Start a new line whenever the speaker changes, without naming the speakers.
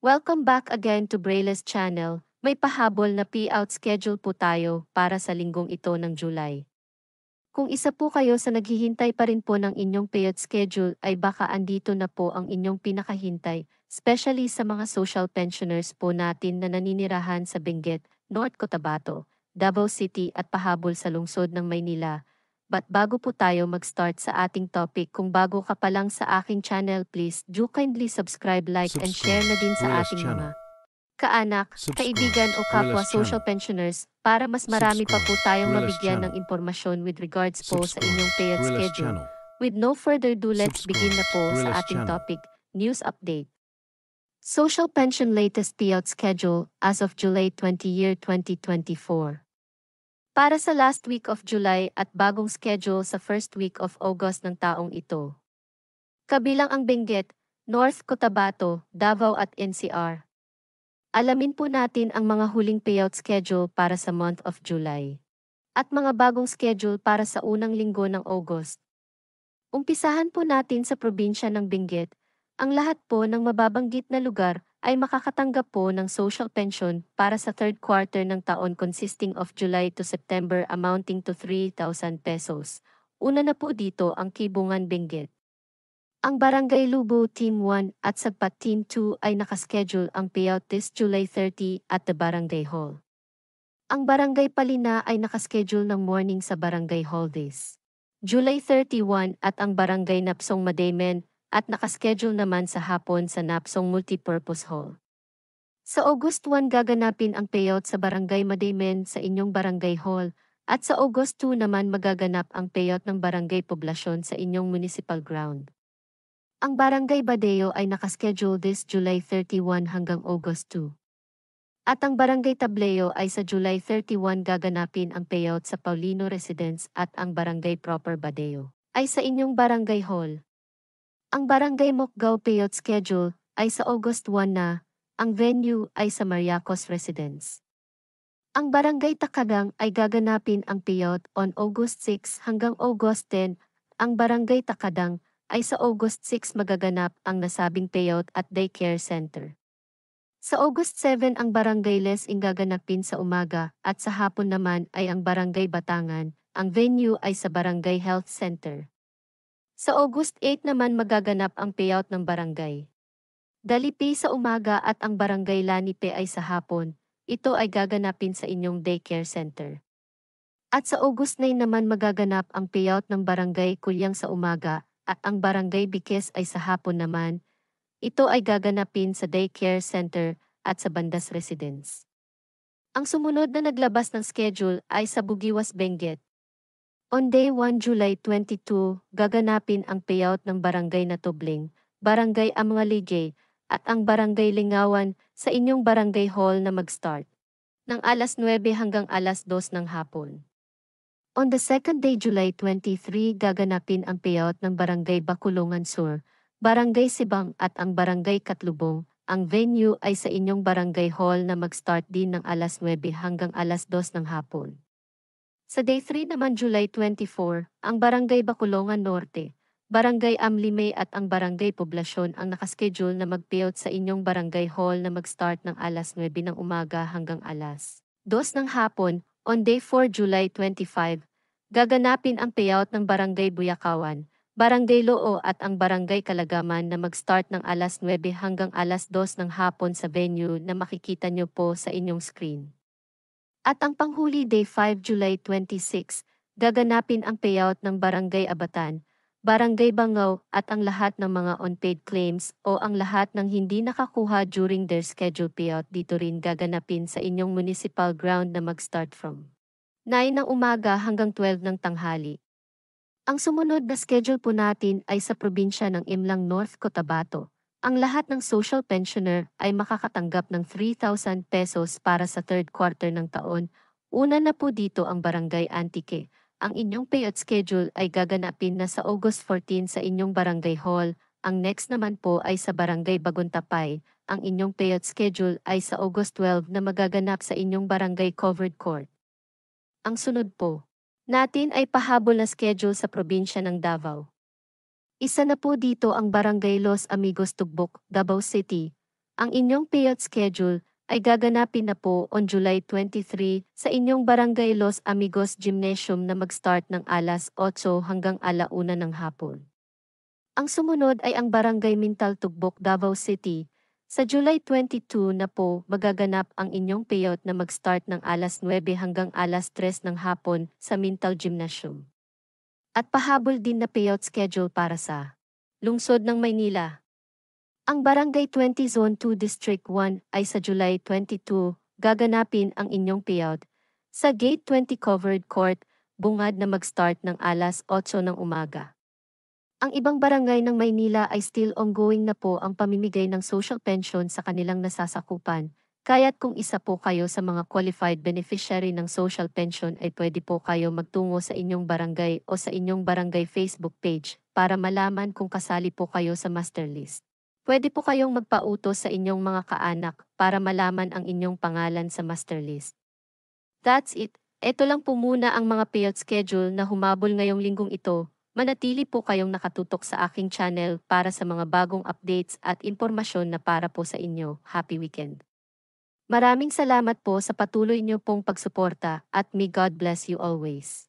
Welcome back again to Braille's channel. May pahabol na payout schedule po tayo para sa linggong ito ng July. Kung isa po kayo sa naghihintay pa rin po ng inyong payout schedule ay baka andito na po ang inyong pinakahintay, especially sa mga social pensioners po natin na naninirahan sa Benguet, North Cotabato, Davao City at pahabol sa lungsod ng Maynila. But bago po tayo mag-start sa ating topic, kung bago ka pa lang sa aking channel, please do kindly subscribe, like and share na din sa
Subscribe
ating
channel.
mga kaanak, kaibigan o kapwa social pensioners para mas marami pa po tayong mabigyan ng impormasyon with regards po sa inyong payout schedule. With no further ado, let's begin na po sa ating topic, news update. Social pension latest payout schedule as of July 20, 2024. Para sa last week of July at bagong schedule sa first week of August ng taong ito. Kabilang ang Benguet, North Cotabato, Davao at NCR. Alamin po natin ang mga huling payout schedule para sa month of July. At mga bagong schedule para sa unang linggo ng August. Umpisahan po natin sa probinsya ng Benguet. Ang lahat po ng mababanggit na lugar ay makakatanggap po ng social pension para sa third quarter ng taon consisting of July to September amounting to 3,000 pesos. Una na po dito ang Kibungan Benguet. Ang Barangay Lubo Team 1 at Sagpat Team 2 ay nakaschedule ang payout this July 30 at the Barangay Hall. Ang Barangay Palina ay nakaschedule ng morning sa Barangay Hall this July 31 at ang Barangay Napsong Madaymen at nakaschedule naman sa hapon sa Napsong Multipurpose Hall. Sa August 1 gaganapin ang payout sa Barangay Madaymen sa inyong Barangay Hall at sa August 2 naman magaganap ang payout ng Barangay Poblasyon sa inyong municipal ground. Ang Barangay Badeo ay nakaschedule this July 31 hanggang August 2. At ang Barangay Tableo ay sa July 31 gaganapin ang payout sa Paulino Residence at ang Barangay Proper Badeo ay sa inyong Barangay Hall. Ang Barangay Mokgao payout schedule ay sa August 1 na, ang venue ay sa Mariacos Residence. Ang Barangay Takagang ay gaganapin ang payout on August 6 hanggang August 10, ang Barangay Takadang ay sa August 6 magaganap ang nasabing payout at daycare center. Sa August 7 ang Barangay Lesing gaganapin sa umaga at sa hapon naman ay ang Barangay Batangan, ang venue ay sa Barangay Health Center. Sa August 8 naman magaganap ang payout ng Barangay Dalipi sa umaga at ang Barangay Lanipe ay sa hapon, ito ay gaganapin sa inyong daycare center. At sa August 9 naman magaganap ang payout ng Barangay Kulyang sa umaga, at ang Barangay Bikes ay sa hapon naman, ito ay gaganapin sa daycare center at sa Bandas Residence. Ang sumunod na naglabas ng schedule ay sa Bugiwas Benguet. On day 1 July 22, gaganapin ang payout ng Barangay Natubling, Barangay Amngaligay, at ang Barangay Lingawan sa inyong Barangay Hall na mag-start ng alas 9 hanggang alas 2 ng hapon. On the second day July 23 gaganapin ang payout ng Barangay Bakulungan Sur, Barangay Sibang at ang Barangay Katlubong. Ang venue ay sa inyong Barangay Hall na mag-start din ng alas 9 hanggang alas 2 ng hapon. Sa day 3 naman July 24, ang Barangay Bakulungan Norte, Barangay Amlimay at ang Barangay Poblasyon ang nakaschedule na mag-payout sa inyong Barangay Hall na mag-start ng alas 9 ng umaga hanggang alas 2 ng hapon. On day 4 July 25, gaganapin ang payout ng Barangay Buyakawan, Barangay Loo at ang Barangay Kalagaman na mag-start ng alas 9 hanggang alas 2 ng hapon sa venue na makikita nyo po sa inyong screen. At ang panghuli day 5 July 26, gaganapin ang payout ng Barangay Abatan, Barangay Bangaw at ang lahat ng mga unpaid claims o ang lahat ng hindi nakakuha during their scheduled payout dito rin gaganapin sa inyong municipal ground na mag-start from 9 ng umaga hanggang 12 ng tanghali. Ang sumunod na schedule po natin ay sa probinsya ng Imlang North Cotabato. Ang lahat ng social pensioner ay makakatanggap ng 3,000 pesos para sa third quarter ng taon. Una na po dito ang Barangay Antique. Ang inyong payout schedule ay gaganapin na sa August 14 sa inyong Barangay Hall. Ang next naman po ay sa Barangay Baguntapay. Ang inyong payout schedule ay sa August 12 na magaganap sa inyong Barangay Covered Court. Ang sunod po natin ay pahabol na schedule sa probinsya ng Davao. Isa na po dito ang Barangay Los Amigos Tugbok, Davao City. Ang inyong payout schedule ay gaganapin na po on July 23 sa inyong Barangay Los Amigos Gymnasium na mag-start ng alas 8 hanggang 1:00 ng hapon. Ang sumunod ay ang Barangay Mintal Tugbok, Davao City. Sa July 22 na po magaganap ang inyong payout na mag-start ng alas 9 hanggang alas 3 ng hapon sa Mintal Gymnasium. At pahabol din na payout schedule para sa lungsod ng Maynila. Ang Barangay 20 Zone 2 District 1 ay sa July 22 gaganapin ang inyong payout sa Gate 20 Covered Court, Bungad na mag-start ng alas 8 ng umaga. Ang ibang barangay ng Maynila ay still ongoing na po ang pamimigay ng social pension sa kanilang nasasakupan, kaya't kung isa po kayo sa mga qualified beneficiary ng social pension ay pwede po kayo magtungo sa inyong barangay o sa inyong barangay Facebook page para malaman kung kasali po kayo sa master list. Pwede po kayong magpautos sa inyong mga kaanak para malaman ang inyong pangalan sa master list. That's it. Ito lang po muna ang mga payout schedule na humabol ngayong linggong ito. Manatili po kayong nakatutok sa aking channel para sa mga bagong updates at impormasyon na para po sa inyo. Happy weekend! Maraming salamat po sa patuloy niyo pong pagsuporta at may God bless you always.